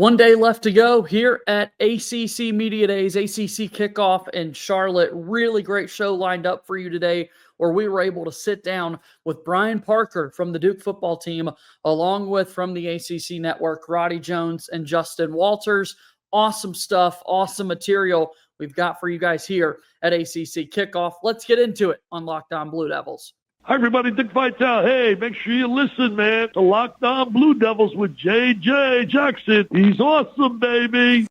One day left to go here at ACC Media Days, ACC kickoff in Charlotte. Really great show lined up for you today, where we were able to sit down with Brian Parker from the Duke football team, along with from the ACC network, Roddy Jones and Justin Walters. Awesome stuff, awesome material we've got for you guys here at ACC kickoff. Let's get into it on Locked On Blue Devils. Hi, everybody. Dick Vitale. Hey, make sure you listen, man, to Locked On Blue Devils with J.J. Jackson. He's awesome, baby.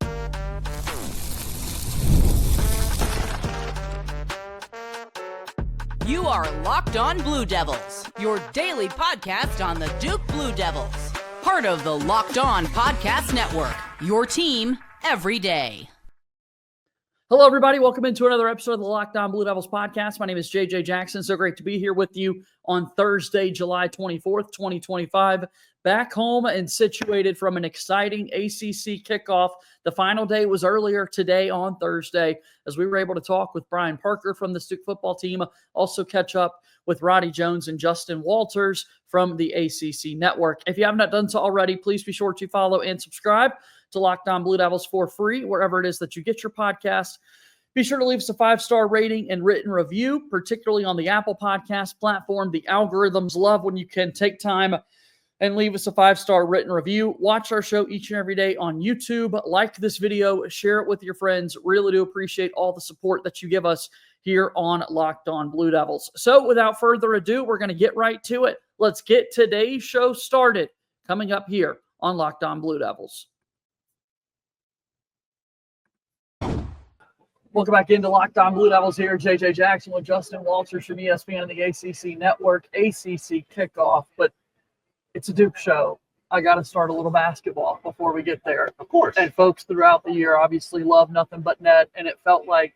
You are Locked On Blue Devils, your daily podcast on the Duke Blue Devils. Part of the Locked On Podcast Network, your team every day. Hello, everybody. Welcome into another episode of the Locked On Blue Devils podcast. My name is JJ Jackson. So great to be here with you on Thursday, July 24th, 2025. Back home and situated from an exciting ACC kickoff. The final day was earlier today on Thursday, as we were able to talk with Brian Parker from the Duke football team, also catch up with Roddy Jones and Justin Walters from the ACC network. If you have not done so already, please be sure to follow and subscribe to Locked On Blue Devils for free, wherever it is that you get your podcast. Be sure to leave us a 5-star rating and written review, particularly on the Apple Podcast platform. The algorithms love when you can take time and leave us a 5-star written review. Watch our show each and every day on YouTube. Like this video, share it with your friends. Really do appreciate all the support that you give us here on Locked On Blue Devils. So without further ado, we're going to get right to it. Let's get today's show started. Coming up here on Locked On Blue Devils. Welcome back into Locked On Blue Devils here. JJ Jackson with Justin Walters from ESPN and the ACC Network. ACC kickoff, but it's a Duke show. I got to start a little basketball before we get there. Of course. And folks throughout the year obviously love nothing but net, and it felt like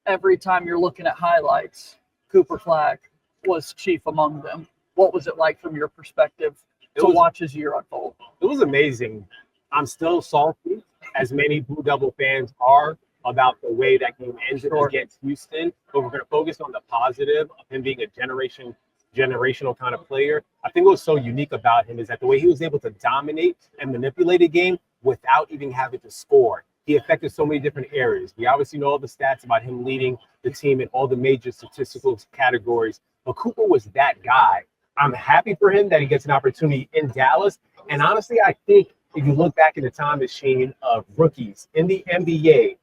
every time you're looking at highlights, Cooper Flagg was chief among them. What was it like from your perspective to watch his year unfold? It was amazing. I'm still salty, as many Blue Devil fans are, about the way that game ended against Houston, but we're going to focus on the positive of him being a generational kind of player. I think what was so unique about him is that the way he was able to dominate and manipulate a game without even having to score. He affected so many different areas. We obviously know all the stats about him leading the team in all the major statistical categories, but Cooper was that guy. I'm happy for him that he gets an opportunity in Dallas, and honestly, I think if you look back in the time machine of rookies in the NBA,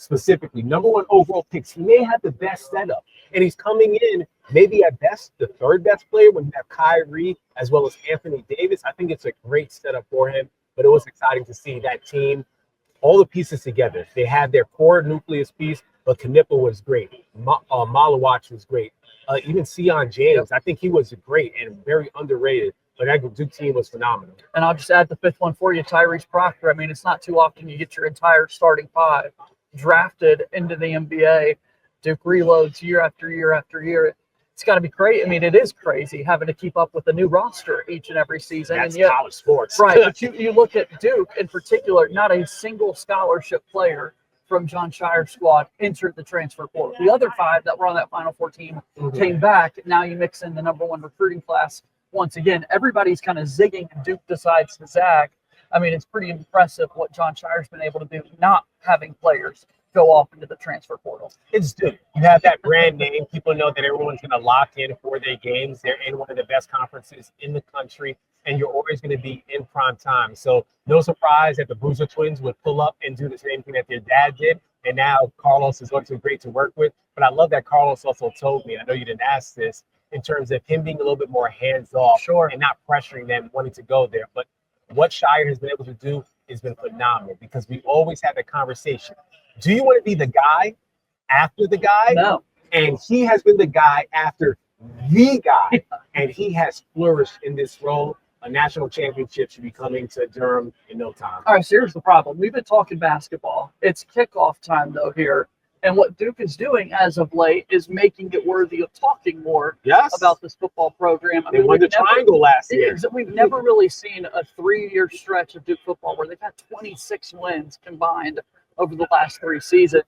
specifically, number one overall picks, he may have the best setup. And he's coming in, maybe at best, the third best player when you have Kyrie as well as Anthony Davis. I think it's a great setup for him, but it was exciting to see that team, all the pieces together. They had their core nucleus piece, but Knippa was great. Malawach was great. Even Sion James, I think he was great and very underrated. But that Duke team was phenomenal. And I'll just add the fifth one for you, Tyrese Proctor. I mean, it's not too often you get your entire starting five drafted into the NBA. Duke reloads year after year after year. It's got to be great. I mean, it is crazy having to keep up with a new roster each and every season. That's and yet, college sports. Right. But you look at Duke in particular, not a single scholarship player from John Shire's squad entered the transfer portal. The other five that were on that Final Four team came back. Now you mix in the number one recruiting class. Once again, everybody's kind of zigging and Duke decides to zag. I mean, it's pretty impressive what John Shire's been able to do, not having players go off into the transfer portal. It's Duke. You have that brand name. People know that everyone's going to lock in for their games. They're in one of the best conferences in the country, and you're always going to be in prime time. So no surprise that the Boozer twins would pull up and do the same thing that their dad did. And now Carlos is also great to work with. But I love that Carlos also told me, I know you didn't ask this, in terms of him being a little bit more hands-off and not pressuring them wanting to go there. But what Shire has been able to do has been phenomenal, because we always have a conversation. Do you want to be the guy after the guy? No. And he has been the guy after the guy, and he has flourished in this role. A national championship should be coming to Durham in no time. All right, so here's the problem. We've been talking basketball. It's kickoff time, though, here. And what Duke is doing as of late is making it worthy of talking more about this football program. They won the triangle last year. We've never really seen a 3-year stretch of Duke football where they've had 26 wins combined over the last 3 seasons.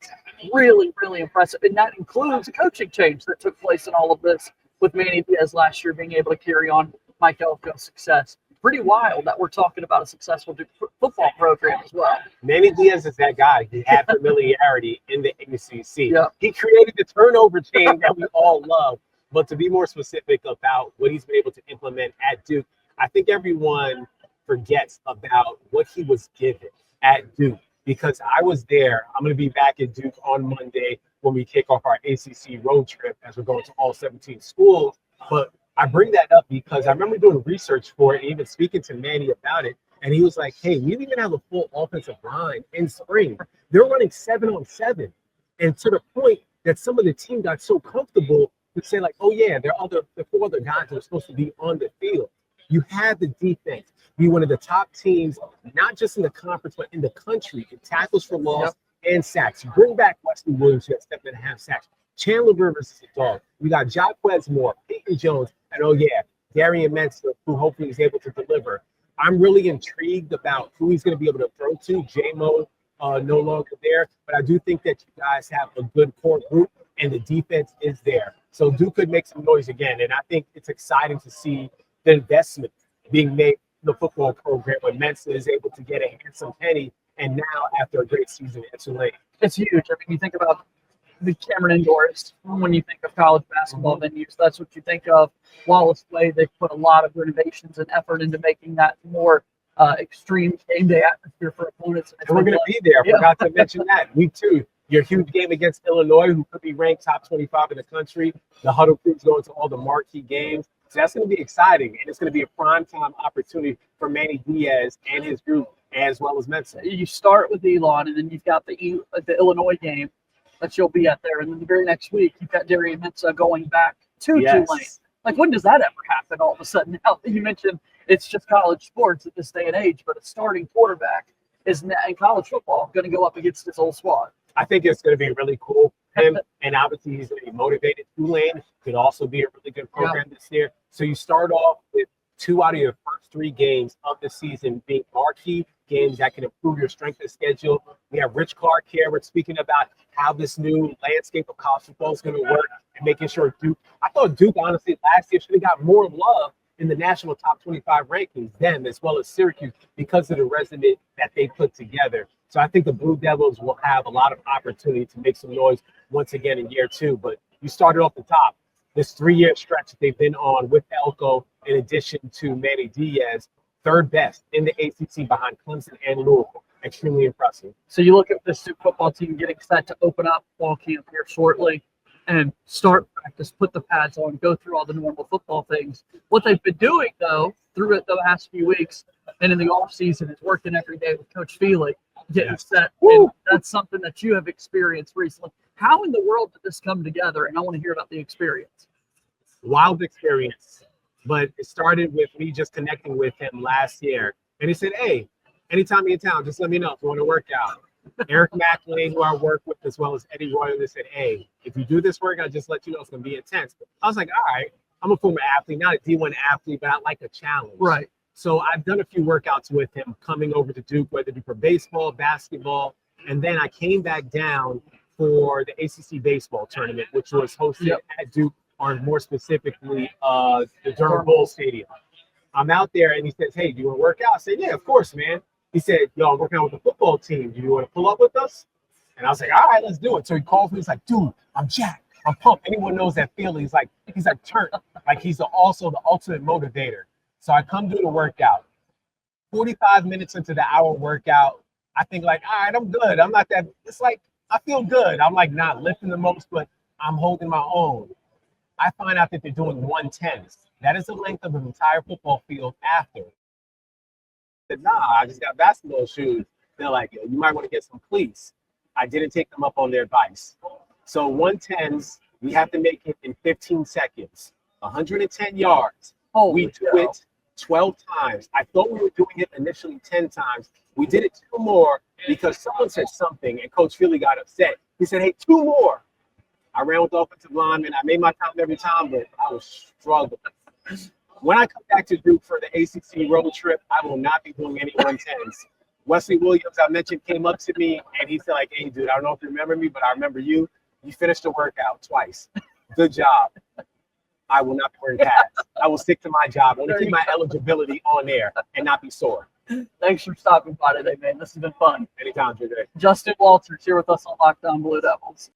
Really, really impressive. And that includes a coaching change that took place in all of this, with Manny Diaz last year being able to carry on Mike Elko's success. pretty wild that we're talking about a successful football program as well. Manny Diaz is that guy. He had familiarity in the ACC. Yeah. He created the turnover chain that we all love. But to be more specific about what he's been able to implement at Duke, I think everyone forgets about what he was given at Duke, because I was there. I'm going to be back at Duke on Monday when we kick off our ACC road trip as we're going to all 17 schools. But I bring that up because I remember doing research for it and even speaking to Manny about it. And he was like, hey, we didn't even have a full offensive line in spring. They're running 7-on-7. And to the point that some of the team got so comfortable to say, like, oh, yeah, there are the 4 other guys that are supposed to be on the field. You had the defense be one of the top teams, not just in the conference, but in the country in tackles for loss and sacks. You bring back Wesley Williams, who had 7.5 sacks. Chandler Rivers is a dog. We got Jaquez Moore, Peyton Jones, and oh, yeah, Darian Mensah, who hopefully is able to deliver. I'm really intrigued about who he's going to be able to throw to. J-Mo no longer there, but I do think that you guys have a good core group, and the defense is there. So Duke could make some noise again, and I think it's exciting to see the investment being made in the football program when Mensah is able to get a handsome penny, and now after a great season at Tulane. It's huge. I mean, you think about the Cameron Indoors when you think of college basketball venues. That's what you think of. Wallace Way, they've put a lot of renovations and effort into making that more extreme game day atmosphere for opponents. And we're going to be there. I forgot to mention that. Week 2, your huge game against Illinois, who could be ranked top 25 in the country. The Huddle Crew's going to all the marquee games. So that's going to be exciting, and it's going to be a primetime opportunity for Manny Diaz and his group, as well as Mensah. You start with Elon, and then you've got the Illinois game that you'll be at there, and then the very next week you've got Darian Mensah going back to Tulane. Like, when does that ever happen? All of a sudden, now you mentioned it's just college sports at this day and age, but a starting quarterback is in college football going to go up against his old squad. I think it's going to be really cool for him, and obviously he's going to be motivated. Tulane could also be a really good program this year. So you start off with 2 out of your first 3 games of the season being marquee games that can improve your strength of schedule. We have Rich Clark here. We're speaking about how this new landscape of college football is going to work and making sure Duke. I thought Duke, honestly, last year should have got more love in the national top 25 rankings, them as well as Syracuse, because of the resume that they put together. So I think the Blue Devils will have a lot of opportunity to make some noise once again in year 2. But you started off the top. This 3-year stretch that they've been on with Elko, in addition to Manny Diaz, 3rd best in the ACC behind Clemson and Louisville. Extremely impressive. So you look at this Duke football team getting set to open up fall camp here shortly and start practice, put the pads on, go through all the normal football things. What they've been doing, though, through it the last few weeks and in the offseason is working every day with Coach Feely, getting set. And that's something that you have experienced recently. How in the world did this come together? And I want to hear about the experience. Wild experience. But it started with me just connecting with him last year. And he said, hey, anytime you're in town, just let me know if you want to work out. Eric Macklin, who I work with, as well as Eddie Royal, they said, hey, if you do this workout, just let you know it's going to be intense. I was like, all right, I'm a former athlete, not a D1 athlete, but I like a challenge. Right. So I've done a few workouts with him coming over to Duke, whether it be for baseball, basketball. And then I came back down for the ACC baseball tournament, which was hosted at Duke, or more specifically, the Durham Bull Stadium. I'm out there, and he says, hey, do you want to work out? I said, yeah, of course, man. He said, yo, I'm working out with the football team. Do you want to pull up with us? And I was like, all right, let's do it. So he calls me. He's like, dude, I'm jacked. I'm pumped. Anyone knows that feeling. He's like turned. Like, he's also the ultimate motivator. So I come do the workout. 45 minutes into the hour workout, I think, like, all right, I'm good. I'm not that. It's like, I feel good. I'm like not lifting the most, but I'm holding my own. I find out that they're doing 110s. That is the length of an entire football field after. I said, nah, I just got basketball shoes. They're like, you might want to get some cleats. I didn't take them up on their advice. So 110s, we have to make it in 15 seconds. 110 yards. We do it 12 times. I thought we were doing it initially 10 times. We did it 2 more because someone said something and Coach Philly got upset. He said, hey, 2 more. I ran with the offensive lineman. I made my time every time, but I was struggling. When I come back to Duke for the ACC road trip, I will not be doing any 110s. Wesley Williams, I mentioned, came up to me, and he said, like, hey, dude, I don't know if you remember me, but I remember you. You finished the workout twice. Good job. I will not be wearing pads. I will stick to my job. I want to keep my eligibility on there and not be sore. Thanks for stopping by today, man. This has been fun. Anytime, JJ. Justin Walters here with us on Locked On Blue Devils.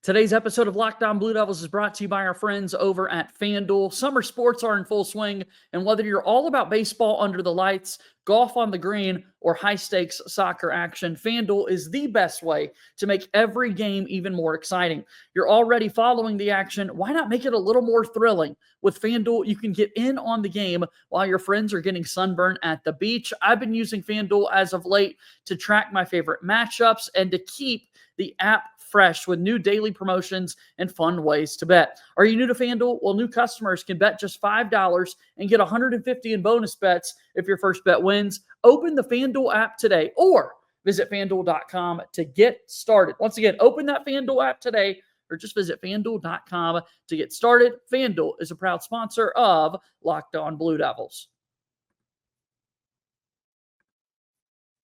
Today's episode of Locked On Blue Devils is brought to you by our friends over at FanDuel. Summer sports are in full swing, and whether you're all about baseball under the lights, golf on the green, or high-stakes soccer action, FanDuel is the best way to make every game even more exciting. You're already following the action. Why not make it a little more thrilling? With FanDuel, you can get in on the game while your friends are getting sunburned at the beach. I've been using FanDuel as of late to track my favorite matchups and to keep the app fresh with new daily promotions and fun ways to bet. Are you new to FanDuel? Well, new customers can bet just $5 and get $150 in bonus bets if your first bet wins. Open the FanDuel app today or visit FanDuel.com to get started. Once again, open that FanDuel app today or just visit FanDuel.com to get started. FanDuel is a proud sponsor of Locked On Blue Devils.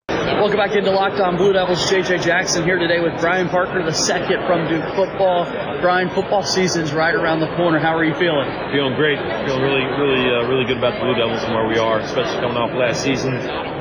Welcome back into Locked On Blue Devils. JJ Jackson here today with Brian Parker II from Duke Football. Brian, football season's right around the corner. How are you feeling? Feeling great. Feeling really good about the Blue Devils and where we are, especially coming off last season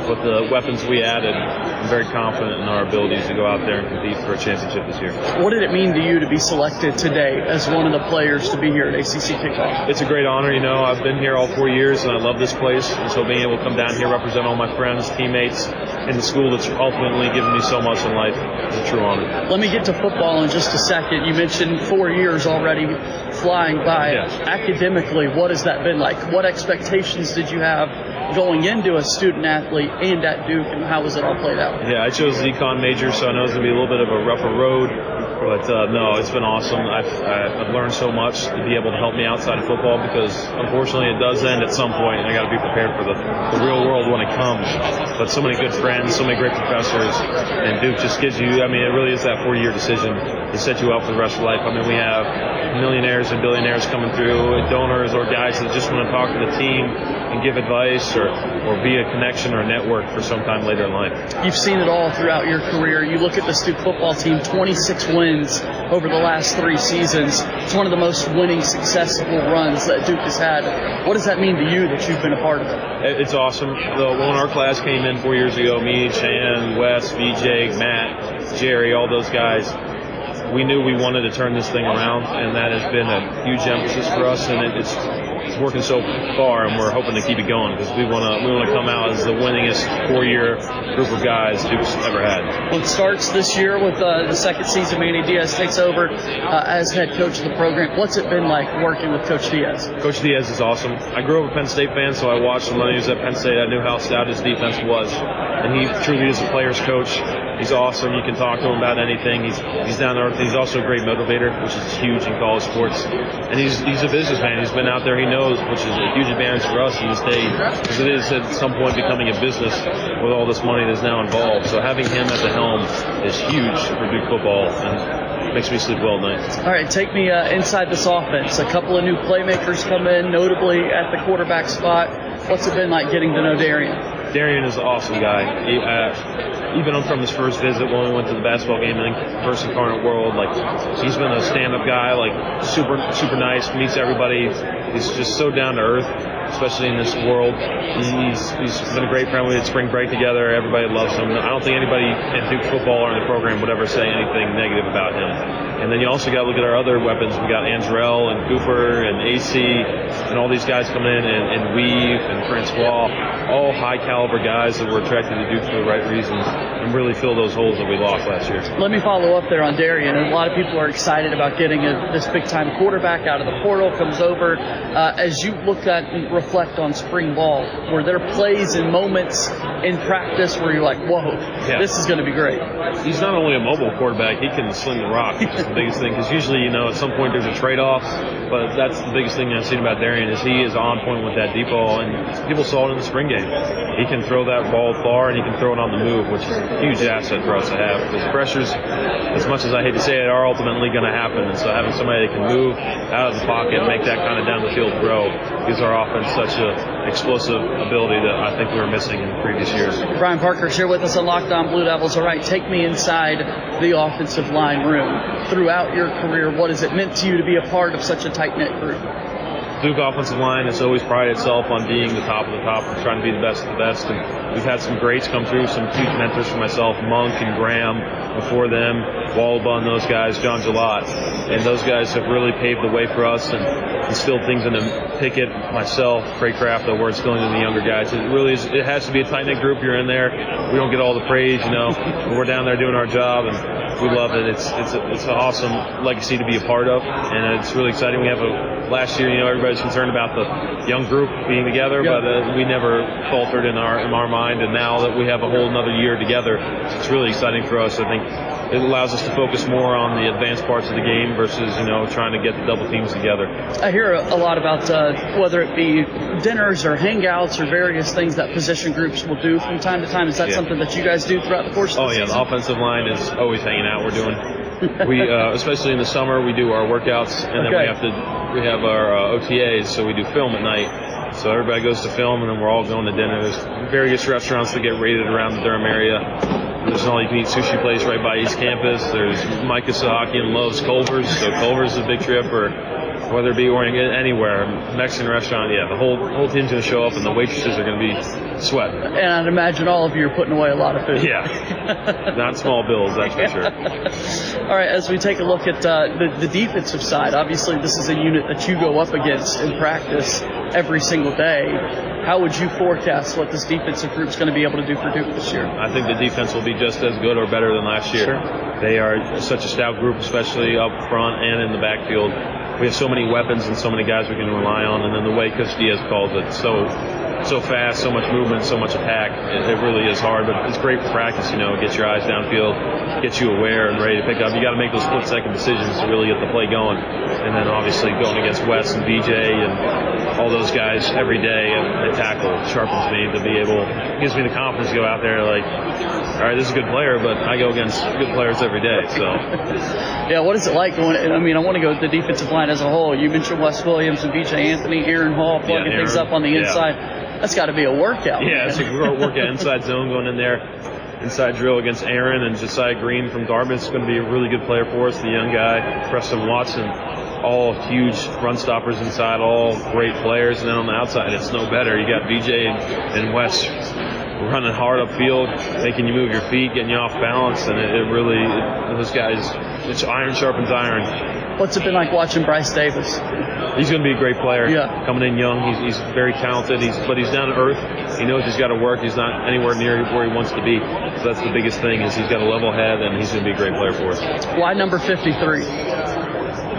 with the weapons we added. I'm very confident in our abilities to go out there and compete for a championship this year. What did it mean to you to be selected today as one of the players to be here at ACC Kickoff? It's a great honor. You know, I've been here all 4 years and I love this place. And so being able to come down here, represent all my friends, teammates in the school that's ultimately given me so much in life is a true honor. Let me get to football in just a second. You mentioned 4 years already flying by. Yes. Academically, what has that been like? What expectations did you have going into a student athlete and at Duke, and how was it all played out? Yeah, I chose the econ major, so I know it's going to be a little bit of a rougher road. But no, it's been awesome. I've learned so much to be able to help me outside of football because unfortunately it does end at some point, and I got to be prepared for the real world when it comes. But so many good friends, so many great professors, and Duke just gives you. I mean, it really is that 4-year decision to set you up for the rest of life. I mean, we have millionaires and billionaires coming through, donors or guys that just want to talk to the team and give advice or be a connection or a network for some time later in life. You've seen it all throughout your career. You look at this Duke football team, 26 wins over the last 3 seasons. It's one of the most winning, successful runs that Duke has had. What does that mean to you that you've been a part of it? It's awesome. When our class came in 4 years ago, me, Chan, Wes, VJ, Matt, Jerry, all those guys, we knew we wanted to turn this thing around, and that has been a huge emphasis for us, and it's working so far, and we're hoping to keep it going because we want to come out as the winningest 4-year group of guys Duke's ever had. Well, it starts this year with the second season. Manny Diaz takes over as head coach of the program. What's it been like working with Coach Diaz? Coach Diaz is awesome. I grew up a Penn State fan, so I watched him when he was at Penn State. I knew how stout his defense was, and he truly is a player's coach. He's awesome. You can talk to him about anything. He's down to earth. He's also a great motivator, which is huge in college sports. And he's a businessman. He's been out there. He knows, which is a huge advantage for us in this day, because it is at some point becoming a business with all this money that's now involved. So having him at the helm is huge for Duke football and makes me sleep well at night. All right, take me inside this offense. A couple of new playmakers come in, notably at the quarterback spot. What's it been like getting to know Darian? Darian is an awesome guy. Even from his first visit when we went to the basketball game in First Incarnate World, like he's been a stand-up guy, like super nice, meets everybody. He's just so down to earth, especially in this world. He's been a great friend. We had spring break together. Everybody loves him. I don't think anybody in Duke football or in the program would ever say anything negative about him. And then you also got to look at our other weapons. We got Andrell and Cooper and AC and all these guys coming in, and Weave and Francois, all high caliber guys that were attracted to Duke for the right reasons and really fill those holes that we lost last year. Let me follow up there on Darian. A lot of people are excited about getting this big-time quarterback out of the portal, comes over. As you look at and reflect on spring ball, were there plays and moments in practice where you're like, whoa, this is going to be great? He's not only a mobile quarterback, he can sling the rock the biggest thing, because usually, at some point there's a trade-off, but that's the biggest thing I've seen about Darian is he is on point with that deep ball, and people saw it in the spring game. He can throw that ball far, and he can throw it on the move, which is a huge asset for us to have, because pressures, as much as I hate to say it, are ultimately going to happen, and so having somebody that can move out of the pocket and make that kind of down the field throw gives our offense such an explosive ability that I think we were missing in previous years. Brian Parker's here with us on Locked On Blue Devils. All right, take me inside the offensive line room. Throughout your career, what has it meant to you to be a part of such a tight-knit group? Duke offensive line has always prided itself on being the top of the top and trying to be the best of the best. And we've had some greats come through, some huge mentors for myself, Monk and Graham before them, Wallabun, those guys, John Gillott. And those guys have really paved the way for us and instilled things in them. Pickett, myself, Craig Kraft, that we're instilling in the younger guys. It really is, it has to be a tight-knit group. You're in there. We don't get all the praise, but we're down there doing our job, and we love it. It's an awesome legacy to be a part of, and it's really exciting. We have last year, everybody's concerned about the young group being together, but we never faltered in our mind, and now that we have a whole another year together, it's really exciting for us. I think it allows us to focus more on the advanced parts of the game versus, trying to get the double teams together. I hear a lot about whether it be dinners or hangouts or various things that position groups will do from time to time. Is that something that you guys do throughout the course of the season? The offensive line is always hanging out. We're doing, especially in the summer, we do our workouts, and then we have our OTAs, so we do film at night. So everybody goes to film, and then we're all going to dinner. There's various restaurants that get rated around the Durham area. There's an all-you-can-eat sushi place right by East Campus. There's Micah Sahakian loves Culver's, so Culver's is a big trip, or whether it be anywhere, Mexican restaurant, the whole team's going to show up, and the waitresses are going to be sweating. And I'd imagine all of you are putting away a lot of food. Yeah, not small bills, that's for sure. All right, as we take a look at the defensive side, obviously this is a unit that you go up against in practice every single day. How would you forecast what this defensive group's going to be able to do for Duke this year? I think the defense will be just as good or better than last year. Sure. They are such a stout group, especially up front and in the backfield. We have so many weapons and so many guys we can rely on, and then the way Coach Diaz calls it, so fast, so much movement, so much attack. It really is hard, but it's great for practice. It gets your eyes downfield, gets you aware and ready to pick up. You got to make those split-second decisions to really get the play going, and then obviously going against Wes and BJ and all those guys every day and tackle sharpens me to be able, gives me the confidence to go out there like, all right, this is a good player, but I go against good players every day. So, yeah, what is it like going? I want to go with the defensive line as a whole. You mentioned Wes Williams and BJ Anthony, Aaron Hall plugging things up on the inside. That's got to be a workout. Yeah, it's a workout. Inside zone going in there. Inside drill against Aaron and Josiah Green from Dartmouth is going to be a really good player for us. The young guy, Preston Watson, all huge run stoppers inside, all great players. And then on the outside, it's no better. You got BJ and Wes running hard upfield, making you move your feet, getting you off balance. And it really, those guys, it's iron sharpens iron. What's it been like watching Bryce Davis? He's going to be a great player. Yeah. Coming in young, he's very talented. But he's down to earth. He knows he's got to work. He's not anywhere near where he wants to be. So that's the biggest thing is he's got a level head, and he's going to be a great player for us. Why number 53?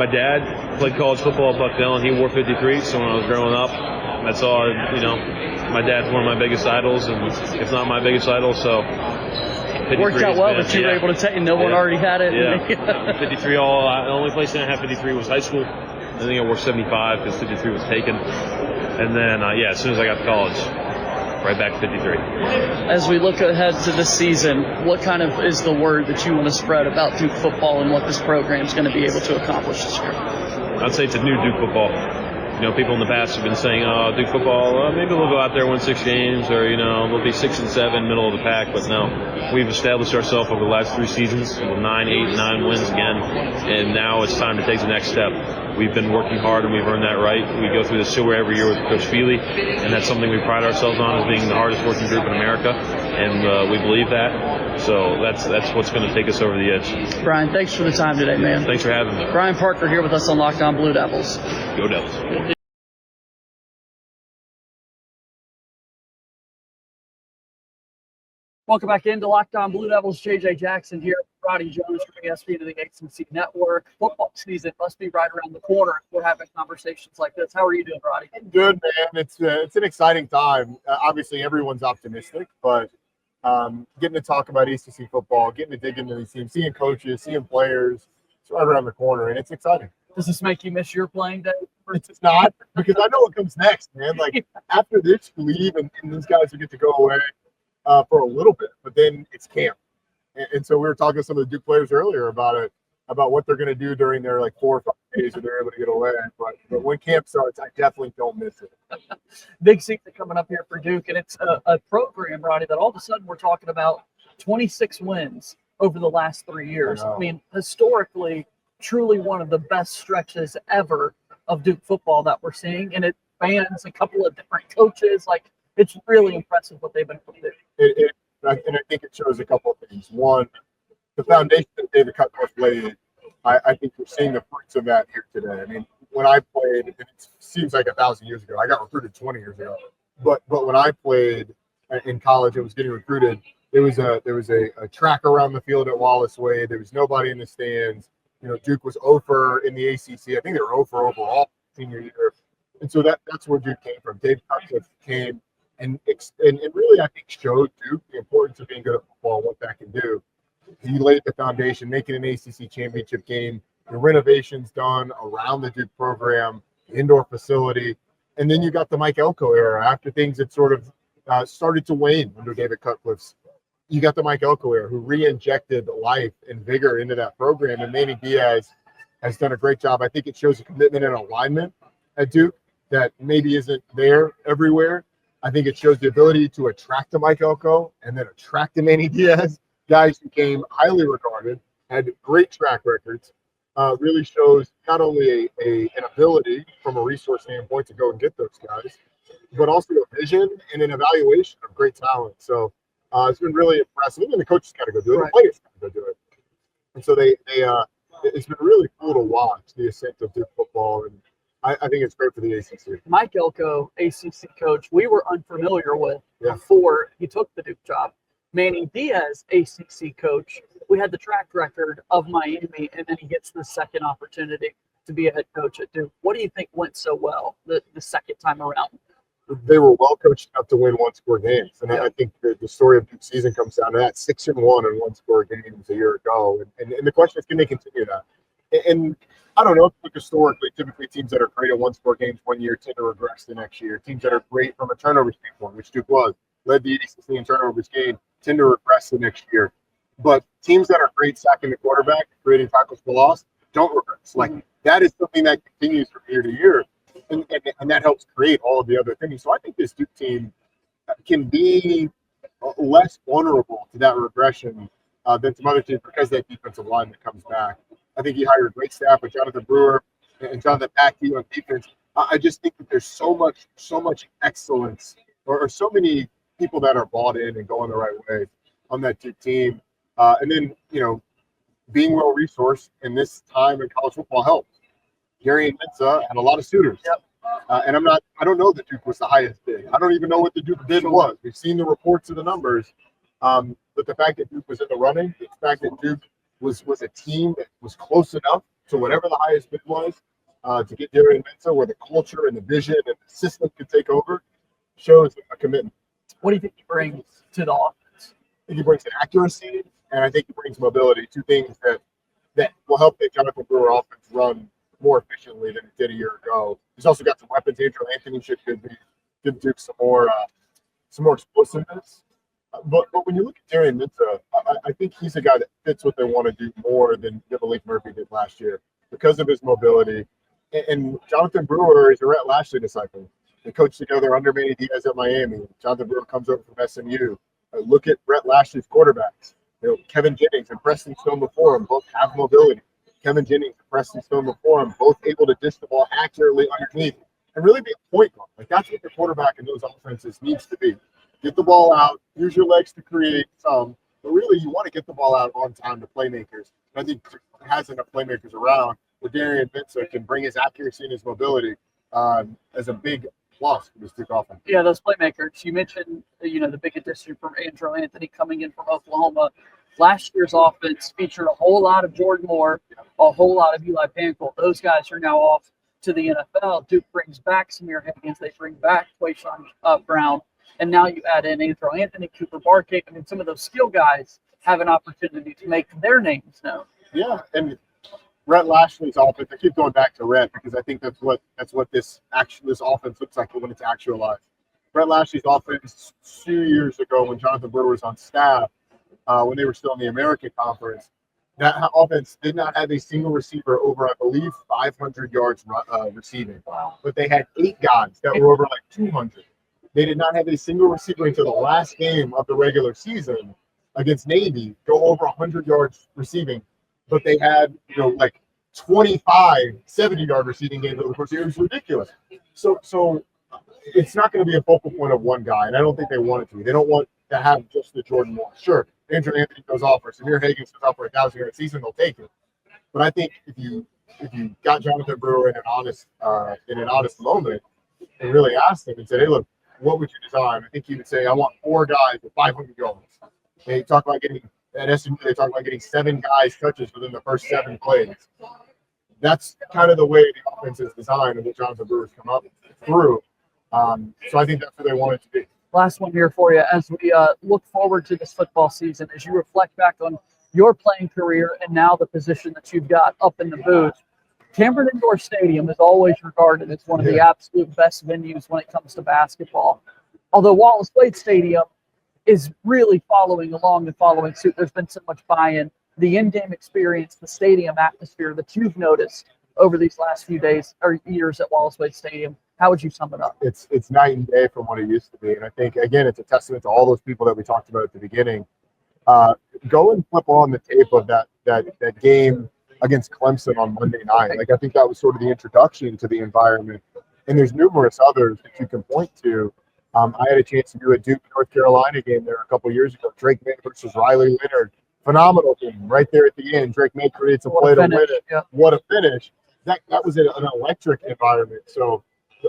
My dad played college football at Buck Dillon. He wore 53. So when I was growing up, that's all. My dad's one of my biggest idols, and if not my biggest idol, so. Worked out well that you were able to take, and no one already had it. Yeah. 53 all. The only place I didn't have 53 was high school. I think I wore 75 because 53 was taken. And then, as soon as I got to college, right back to 53. As we look ahead to this season, what kind of is the word that you want to spread about Duke football and what this program is going to be able to accomplish this year? I'd say it's a new Duke football. People in the past have been saying, Duke football, maybe we'll go out there, win 6 games, or, we'll be 6 and 7, middle of the pack. But no, we've established ourselves over the last 3 seasons with 9, 8, 9 wins again. And now it's time to take the next step. We've been working hard, and we've earned that right. We go through this tour every year with Coach Feely, and that's something we pride ourselves on as being the hardest working group in America. And we believe that. So that's what's going to take us over the edge. Brian, thanks for the time today, man. Thanks for having me. Brian Parker here with us on Locked On Blue Devils. Go Devils. Welcome back into Locked On Blue Devils. JJ Jackson here. Roddy Jones from ESPN to the ACC Network. Football season must be right around the corner if we're having conversations like this. How are you doing, Roddy? I'm good, man. It's an exciting time. Obviously, everyone's optimistic, but getting to talk about ACC football, getting to dig into these teams, seeing coaches, seeing players, It's right around the corner, and it's exciting. Does this make you miss your playing day? It's not, because I know what comes next, man. Like, after this, you leave, and these guys will get to go away for a little bit, but then it's camp. And so we were talking to some of the Duke players earlier about it, about what they're going to do during their 4 or 5 days that they're able to get away. But when camp starts, I definitely don't miss it. Big season coming up here for Duke, and it's a program, Roddy, that all of a sudden we're talking about 26 wins over the last 3 years. I mean, historically, truly one of the best stretches ever of Duke football that we're seeing, and it spans a couple of different coaches. Like, it's really impressive what they've been able to do. And I think it shows a couple of things. One, the foundation that David Cutcliffe laid, I think we're seeing the fruits of that here today. I mean, when I played, it seems like 1,000 years ago. I got recruited 20 years ago. But when I played in college and was getting recruited, there was a track around the field at Wallace Wade. There was nobody in the stands. Duke was 0 for in the ACC. I think they were 0 for overall senior year. And so that's where Duke came from. David Cutcliffe came and really, I think, showed Duke the importance of being good at football and what that can do. He laid the foundation, making an ACC championship game, the renovations done around the Duke program, indoor facility, and then you got the Mike Elko era after things had sort of started to wane under David Cutcliffe's. You got the Mike Elko era, who re-injected life and vigor into that program, and Manny Diaz has done a great job. I think it shows a commitment and alignment at Duke that maybe isn't there everywhere. I think it shows the ability to attract a Mike Elko and then attract a Manny Diaz, guys who came highly regarded, had great track records. Really shows not only an ability from a resource standpoint to go and get those guys, but also a vision and an evaluation of great talent. So it's been really impressive. Even the coaches got to go do it. Right. The players got to go do it. And so it's been really cool to watch the ascent of Duke football, and I think it's great for the ACC. Mike Elko, ACC coach, we were unfamiliar with before he took the Duke job. Manny Diaz, ACC coach, we had the track record of Miami, and then he gets the second opportunity to be a head coach at Duke. What do you think went so well the second time around? They were well coached enough to win one-score games, and I think the story of Duke's season comes down to that: 6-1 in one-score games a year ago. And the question is, can they continue that? And I don't know. If you look historically, typically teams that are great at one-score games one year tend to regress the next year. Teams that are great from a turnover standpoint, which Duke was, led the ACC in turnovers game, tend to regress the next year. But teams that are great sacking the quarterback, creating tackles for loss, don't regress. Like, that is something that continues from year to year, and that helps create all of the other things. So I think this Duke team can be less vulnerable to that regression than some other teams because that defensive line that comes back. I think he hired a great staff with Jonathan Brewer and Jonathan Packey on defense. I just think that there's so much excellence or so many people that are bought in and going the right way on that Duke team. And then, being well-resourced in this time in college football helps. Darian Mensah had a lot of suitors. Yep. And I don't know that Duke was the highest bid. I don't even know what the Duke bid was. We've seen the reports of the numbers. But the fact that Duke was in the running, the fact that Duke was a team that was close enough to whatever the highest bid was to get Darian Mensah, where the culture and the vision and the system could take over, shows a commitment. What do you think he brings to the offense? I think he brings an accuracy, and I think he brings mobility, two things that will help the Jonathan Brewer offense run more efficiently than it did a year ago. He's also got some weapons. Andrew Anthony should give Duke some more explosiveness. But when you look at Darian Mensah, I think he's a guy that fits what they want to do more than Malik Murphy did last year because of his mobility. And Jonathan Brewer is a Rhett Lashley disciple. They coached together under Manny Diaz at Miami. Jonathan Brewer comes over from SMU. Look at Rhett Lashley's quarterbacks. Kevin Jennings and Preston Stone before him both have mobility. Kevin Jennings and Preston Stone before him both able to dish the ball accurately underneath and really be a point guard. Like, that's what the quarterback in those offenses needs to be. Get the ball out, use your legs to create some, but really you want to get the ball out on time to playmakers. And I think has enough playmakers around where Darian Mensah can bring his accuracy and his mobility as a big plus for this Duke offense. Yeah, those playmakers. You mentioned, the big addition from Andrew Anthony coming in from Oklahoma. Last year's offense featured a whole lot of Jordan Moore, a whole lot of Eli Pankel. Those guys are now off to the NFL. Duke brings back Samir Higgins. They bring back Quayshawn Brown. And now you add in Andrew Anthony, Cooper Barcake. I mean, some of those skill guys have an opportunity to make their names known. Yeah, and Rhett Lashley's offense. I keep going back to Rhett because I think that's what this offense looks like when it's actualized. Rhett Lashley's offense 2 years ago when Jonathan Brewer was on staff, when they were still in the American Conference, that offense did not have a single receiver over, I believe, 500 yards receiving. But they had 8 guys that were over like 200. They did not have a single receiver until the last game of the regular season against Navy go over 100 yards receiving. But they had, like 25 70-yard receiving games over the course of the year. It was ridiculous. So it's not going to be a focal point of one guy, and I don't think they want it to be. They don't want to have just the Jordan Moore. Sure, Andrew Anthony goes off, or Samir Higgins goes off for 1,000-yard season, they'll take it. But I think if you got Jonathan Brewer in an honest moment and really asked him and said, hey, look, what would you design? I think he would say, I want 4 guys with 500 yards. They talk about getting at SMU, they talk about getting 7 guys touches within the first 7 plays. That's kind of the way the offense is designed and what Jonathan Brewer's come up through. So I think that's where they want it to be. Last one here for you. As we look forward to this football season, as you reflect back on your playing career and now the position that you've got up in the booth, Cameron Indoor Stadium is always regarded as one of the absolute best venues when it comes to basketball. Although Wallace Wade Stadium is really following along and following suit, there's been so much buy-in. The in-game experience, the stadium atmosphere that you've noticed over these last few days or years at Wallace Wade Stadium, how would you sum it up? It's night and day from what it used to be. And I think, again, it's a testament to all those people that we talked about at the beginning. Go and flip on the tape of that game against Clemson on Monday night. Like, I think that was sort of the introduction to the environment. And there's numerous others that you can point to. I had a chance to do a Duke, North Carolina game there a couple years ago. Drake May versus Riley Leonard. Phenomenal game right there at the end. Drake May creates a play to win it. Yeah. What a finish. That was an electric environment. So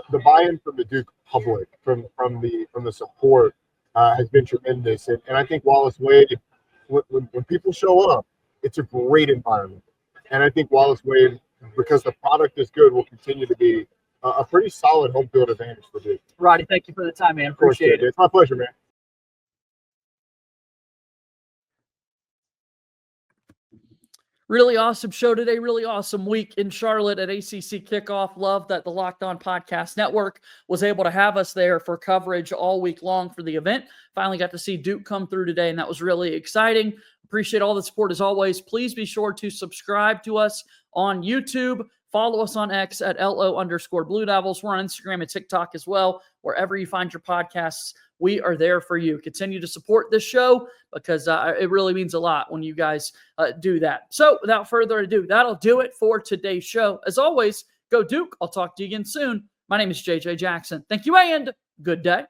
the buy-in from the Duke public, from the support, has been tremendous. And I think Wallace Wade, when people show up, it's a great environment. And I think Wallace Wade, because the product is good, will continue to be a pretty solid home field advantage for Duke. Roddy, thank you for the time, man. Appreciate it. It's my pleasure, man. Really awesome show today. Really awesome week in Charlotte at ACC kickoff. Love that the Locked On Podcast Network was able to have us there for coverage all week long for the event. Finally got to see Duke come through today, and that was really exciting. Appreciate all the support as always. Please be sure to subscribe to us on YouTube. Follow us on X at LO_Blue Devils. We're on Instagram and TikTok as well. Wherever you find your podcasts, we are there for you. Continue to support this show because it really means a lot when you guys do that. So without further ado, that'll do it for today's show. As always, go Duke. I'll talk to you again soon. My name is JJ Jackson. Thank you and good day.